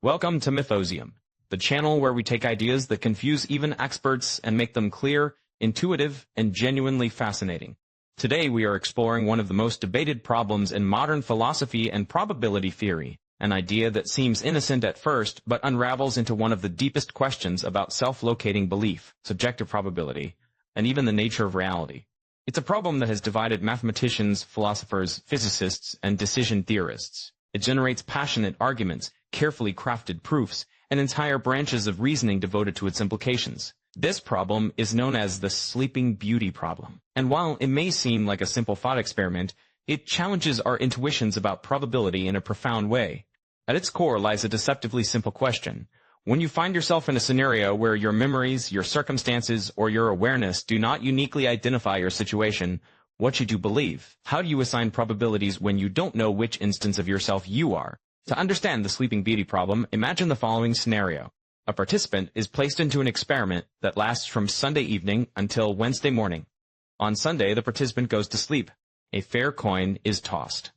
Welcome to Mythosium, the channel where we take ideas that confuse even experts and make them clear, intuitive, and genuinely fascinating. Today we are exploring one of the most debated problems in modern philosophy and probability theory, an idea that seems innocent at first but unravels into one of the deepest questions about self-locating belief, subjective probability, and even the nature of reality. It's a problem that has divided mathematicians, philosophers, physicists, and decision theorists. It generates passionate arguments, carefully crafted proofs, and entire branches of reasoning devoted to its implications. This problem is known as the Sleeping Beauty problem. And while it may seem like a simple thought experiment, it challenges our intuitions about probability in a profound way. At its core lies a deceptively simple question. When you find yourself in a scenario where your memories, your circumstances, or your awareness do not uniquely identify your situation, what should you believe? How do you assign probabilities when you don't know which instance of yourself you are? To understand the Sleeping Beauty problem, imagine the following scenario. A participant is placed into an experiment that lasts from Sunday evening until Wednesday morning. On Sunday, the participant goes to sleep. A fair coin is tossed.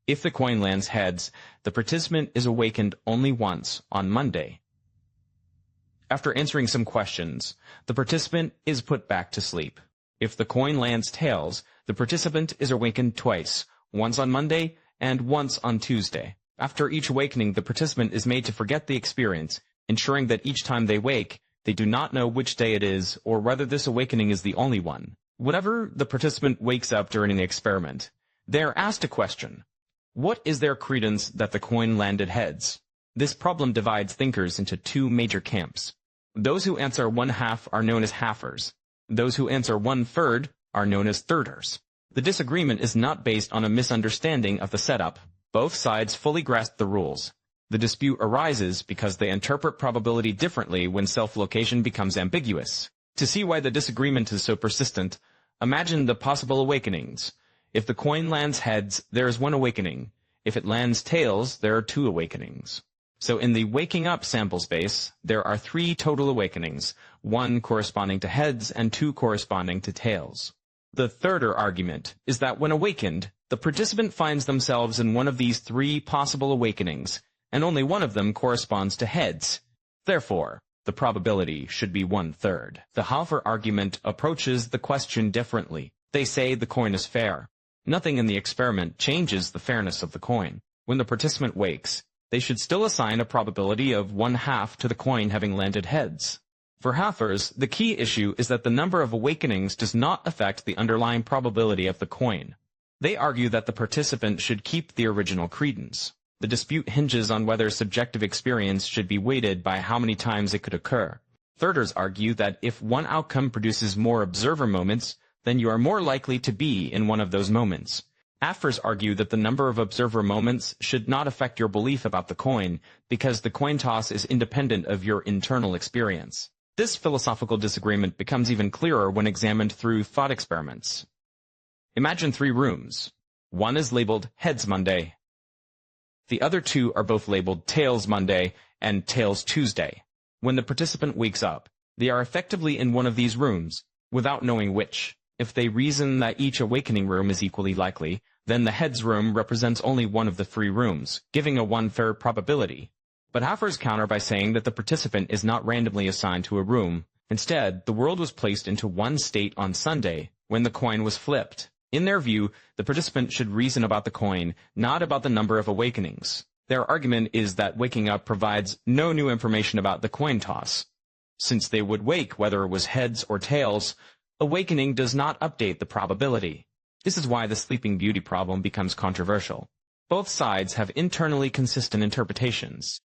If the coin lands heads, the participant is awakened only once, on Monday. After answering some questions, the participant is put back to sleep. If the coin lands tails, the participant is awakened twice, once on Monday and once on Tuesday. After each awakening, the participant is made to forget the experience, ensuring that each time they wake, they do not know which day it is or whether this awakening is the only one. Whenever the participant wakes up during the experiment, they are asked a question. What is their credence that the coin landed heads? This problem divides thinkers into two major camps. Those who answer one half are known as halfers. Those who answer one third are known as thirders. The disagreement is not based on a misunderstanding of the setup. Both sides fully grasp the rules. The dispute arises because they interpret probability differently when self-location becomes ambiguous. To see why the disagreement is so persistent, imagine the possible awakenings. If the coin lands heads, there is one awakening. If it lands tails, there are two awakenings. So in the waking up sample space, there are three total awakenings, one corresponding to heads and two corresponding to tails. The thirder argument is that when awakened, the participant finds themselves in one of these three possible awakenings, and only one of them corresponds to heads. Therefore, the probability should be 1/3. The halfer argument approaches the question differently. They say the coin is fair. Nothing in the experiment changes the fairness of the coin. When the participant wakes, they should still assign a probability of 1/2 to the coin having landed heads. For halfers, the key issue is that the number of awakenings does not affect the underlying probability of the coin. They argue that the participant should keep the original credence. The dispute hinges on whether subjective experience should be weighted by how many times it could occur. Thirders argue that if one outcome produces more observer moments, then you are more likely to be in one of those moments. Halfers argue that the number of observer moments should not affect your belief about the coin, because the coin toss is independent of your internal experience. This philosophical disagreement becomes even clearer when examined through thought experiments. Imagine three rooms. One is labeled Heads Monday. The other two are both labeled Tails Monday and Tails Tuesday. When the participant wakes up, they are effectively in one of these rooms, without knowing which. If they reason that each awakening room is equally likely, then the Heads room represents only one of the three rooms, giving a 1/3 probability. But halfers counter by saying that the participant is not randomly assigned to a room. Instead, the world was placed into one state on Sunday, when the coin was flipped. In their view, the participant should reason about the coin, not about the number of awakenings. Their argument is that waking up provides no new information about the coin toss. Since they would wake whether it was heads or tails, awakening does not update the probability. This is why the Sleeping Beauty problem becomes controversial. Both sides have internally consistent interpretations.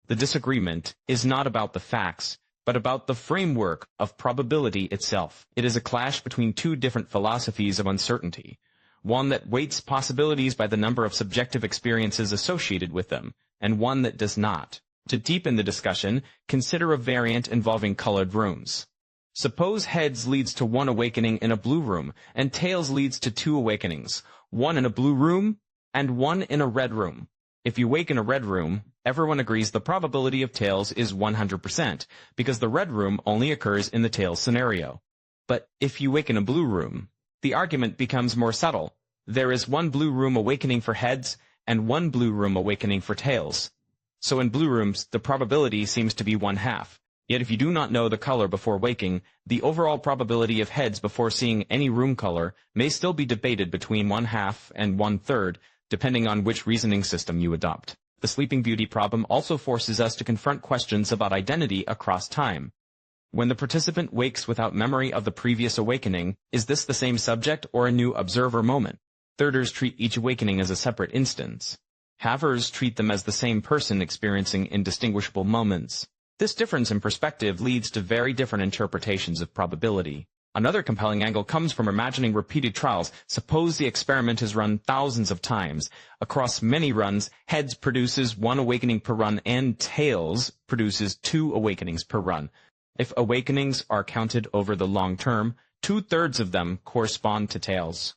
The disagreement is not about the facts, but about the framework of probability itself. It is a clash between two different philosophies of uncertainty, one that weights possibilities by the number of subjective experiences associated with them, and one that does not. To deepen the discussion, consider a variant involving colored rooms. Suppose heads leads to one awakening in a blue room, and tails leads to two awakenings, one in a blue room and one in a red room. If you wake in a red room, everyone agrees the probability of tails is 100%, because the red room only occurs in the tails scenario. But if you wake in a blue room, the argument becomes more subtle. There is one blue room awakening for heads and one blue room awakening for tails. So in blue rooms, the probability seems to be 1/2. Yet if you do not know the color before waking, the overall probability of heads before seeing any room color may still be debated between 1/2 and 1/3, depending on which reasoning system you adopt. The Sleeping Beauty problem also forces us to confront questions about identity across time. When the participant wakes without memory of the previous awakening, is this the same subject or a new observer moment? Thirders treat each awakening as a separate instance. Havers treat them as the same person experiencing indistinguishable moments. This difference in perspective leads to very different interpretations of probability. Another compelling angle comes from imagining repeated trials. Suppose the experiment is run thousands of times. Across many runs, heads produces 1 awakening per run and tails produces 2 awakenings per run. If awakenings are counted over the long term, 2/3 of them correspond to tails.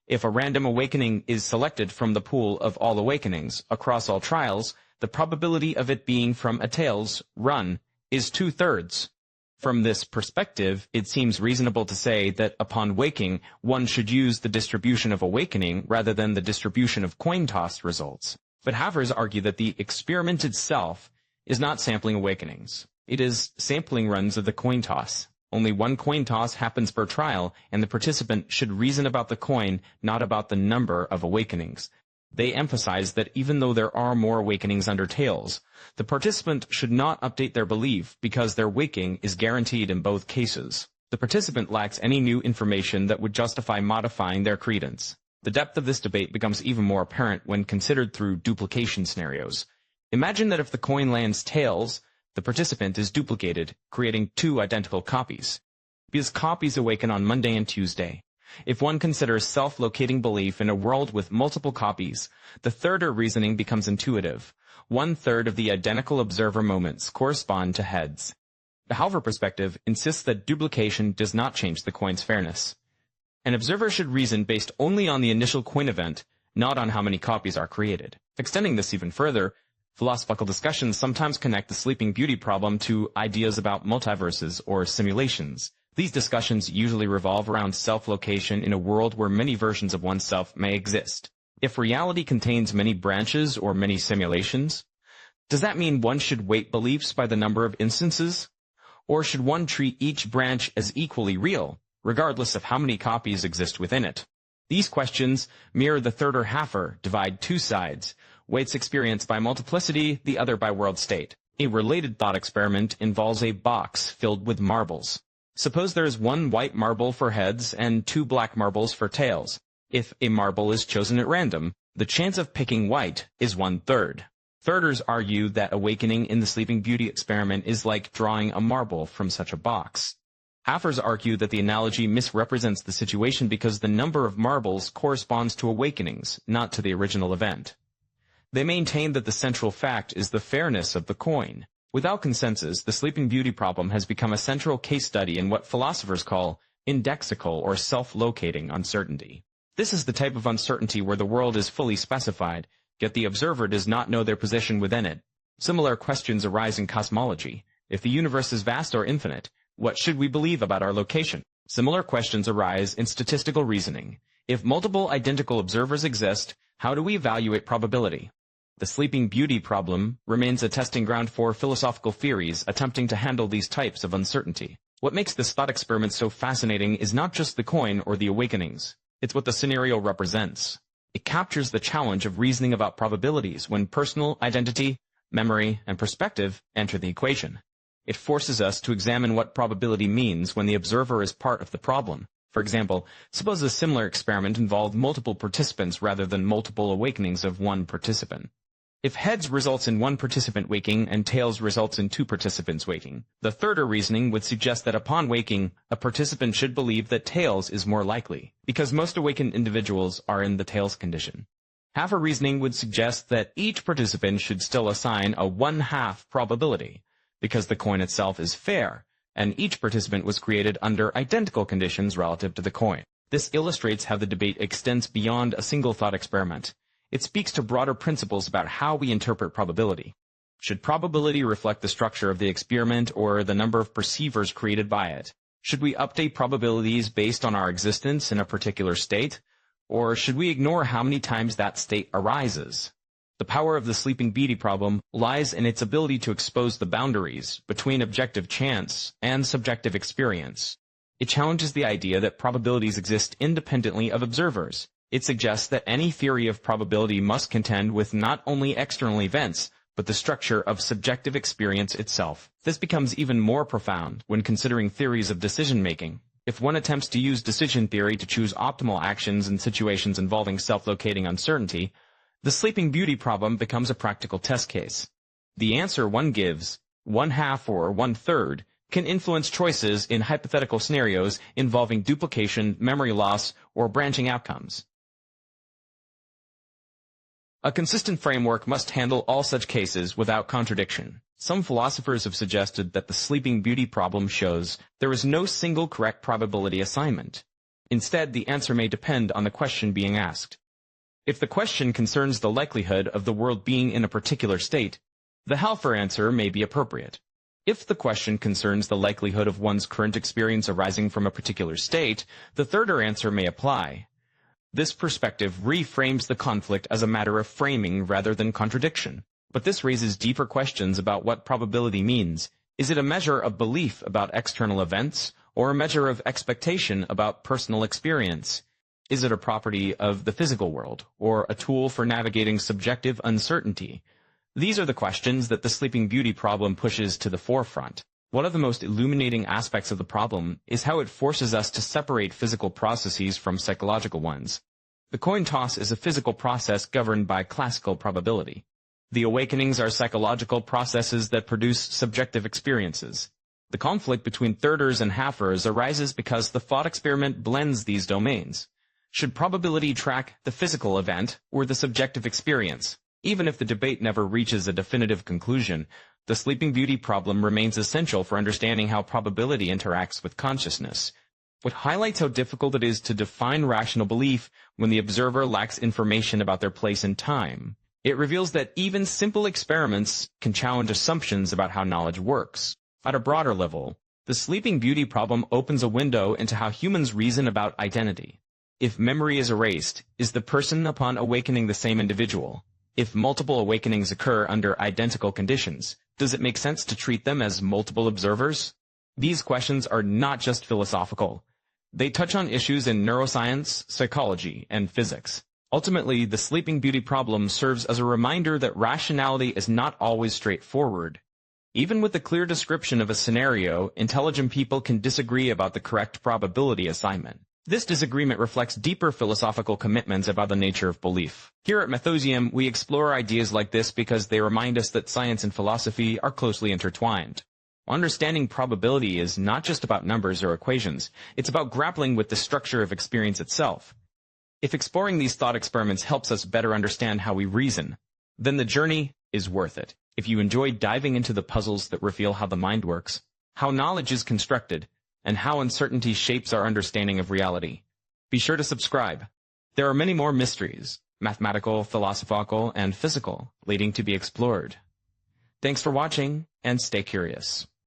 If a random awakening is selected from the pool of all awakenings across all trials, the probability of it being from a tails run is 2/3. From this perspective, it seems reasonable to say that upon waking, one should use the distribution of awakening rather than the distribution of coin toss results. But Havers argue that the experiment itself is not sampling awakenings. It is sampling runs of the coin toss. Only 1 coin toss happens per trial, and the participant should reason about the coin, not about the number of awakenings. They emphasize that even though there are more awakenings under tails, the participant should not update their belief because their waking is guaranteed in both cases. The participant lacks any new information that would justify modifying their credence. The depth of this debate becomes even more apparent when considered through duplication scenarios. Imagine that if the coin lands tails, the participant is duplicated, creating 2 identical copies. Because copies awaken on Monday and Tuesday. If one considers self-locating belief in a world with multiple copies, the third reasoning becomes intuitive. 1/3 of the identical observer moments correspond to heads. The Halver perspective insists that duplication does not change the coin's fairness. An observer should reason based only on the initial coin event, not on how many copies are created. Extending this even further, philosophical discussions sometimes connect the Sleeping Beauty problem to ideas about multiverses or simulations. These discussions usually revolve around self-location in a world where many versions of oneself may exist. If reality contains many branches or many simulations, does that mean one should weight beliefs by the number of instances? Or should one treat each branch as equally real, regardless of how many copies exist within it? These questions mirror the third or Hafer, divide 2 sides. Weights experience by multiplicity, the other by world state. A related thought experiment involves a box filled with marbles. Suppose there is 1 white marble for heads and 2 black marbles for tails. If a marble is chosen at random, the chance of picking white is 1/3. Thirders argue that awakening in the Sleeping Beauty experiment is like drawing a marble from such a box. Hafers argue that the analogy misrepresents the situation because the number of marbles corresponds to awakenings, not to the original event. They maintain that the central fact is the fairness of the coin. Without consensus, the Sleeping Beauty problem has become a central case study in what philosophers call indexical or self-locating uncertainty. This is the type of uncertainty where the world is fully specified, yet the observer does not know their position within it. Similar questions arise in cosmology. If the universe is vast or infinite, what should we believe about our location? Similar questions arise in statistical reasoning. If multiple identical observers exist, how do we evaluate probability? The Sleeping Beauty problem remains a testing ground for philosophical theories attempting to handle these types of uncertainty. What makes this thought experiment so fascinating is not just the coin or the awakenings. It's what the scenario represents. It captures the challenge of reasoning about probabilities when personal identity, memory, and perspective enter the equation. It forces us to examine what probability means when the observer is part of the problem. For example, suppose a similar experiment involved multiple participants rather than multiple awakenings of 1 participant. If heads results in 1 participant waking and tails results in 2 participants waking, the third reasoning would suggest that upon waking, a participant should believe that tails is more likely, because most awakened individuals are in the tails condition. Half a reasoning would suggest that each participant should still assign a 1/2 probability, because the coin itself is fair, and each participant was created under identical conditions relative to the coin. This illustrates how the debate extends beyond a single thought experiment. It speaks to broader principles about how we interpret probability. Should probability reflect the structure of the experiment or the number of perceivers created by it? Should we update probabilities based on our existence in a particular state? Or should we ignore how many times that state arises? The power of the Sleeping Beauty problem lies in its ability to expose the boundaries between objective chance and subjective experience. It challenges the idea that probabilities exist independently of observers. It suggests that any theory of probability must contend with not only external events, but the structure of subjective experience itself. This becomes even more profound when considering theories of decision-making. If one attempts to use decision theory to choose optimal actions in situations involving self-locating uncertainty, the Sleeping Beauty problem becomes a practical test case. The answer one gives, 1/2 or 1/3, can influence choices in hypothetical scenarios involving duplication, memory loss, or branching outcomes. A consistent framework must handle all such cases without contradiction. Some philosophers have suggested that the Sleeping Beauty problem shows there is no single correct probability assignment. Instead, the answer may depend on the question being asked. If the question concerns the likelihood of the world being in a particular state, the Halfer answer may be appropriate. If the question concerns the likelihood of one's current experience arising from a particular state, the thirder answer may apply. This perspective reframes the conflict as a matter of framing rather than contradiction. But this raises deeper questions about what probability means. Is it a measure of belief about external events, or a measure of expectation about personal experience? Is it a property of the physical world, or a tool for navigating subjective uncertainty? These are the questions that the Sleeping Beauty problem pushes to the forefront. One of the most illuminating aspects of the problem is how it forces us to separate physical processes from psychological ones. The coin toss is a physical process governed by classical probability. The awakenings are psychological processes that produce subjective experiences. The conflict between thirders and halfers arises because the thought experiment blends these domains. Should probability track the physical event or the subjective experience? Even if the debate never reaches a definitive conclusion, the Sleeping Beauty problem remains essential for understanding how probability interacts with consciousness. It highlights how difficult it is to define rational belief when the observer lacks information about their place in time. It reveals that even simple experiments can challenge assumptions about how knowledge works. At a broader level, the Sleeping Beauty problem opens a window into how humans reason about identity. If memory is erased, is the person upon awakening the same individual? If multiple awakenings occur under identical conditions, does it make sense to treat them as multiple observers? These questions are not just philosophical. They touch on issues in neuroscience, psychology, and physics. Ultimately, the Sleeping Beauty problem serves as a reminder that rationality is not always straightforward. Even with a clear description of a scenario, intelligent people can disagree about the correct probability assignment. This disagreement reflects deeper philosophical commitments about the nature of belief. Here at Mythosium, we explore ideas like this because they remind us that science and philosophy are closely intertwined. Understanding probability is not just about numbers or equations, it's about grappling with the structure of experience itself. If exploring these thought experiments helps us better understand how we reason, then the journey is worth it. If you enjoy diving into the puzzles that reveal how the mind works, how knowledge is constructed, and how uncertainty shapes our understanding of reality, be sure to subscribe. There are many more mysteries, mathematical, philosophical, and physical, waiting to be explored. Thanks for watching, and stay curious.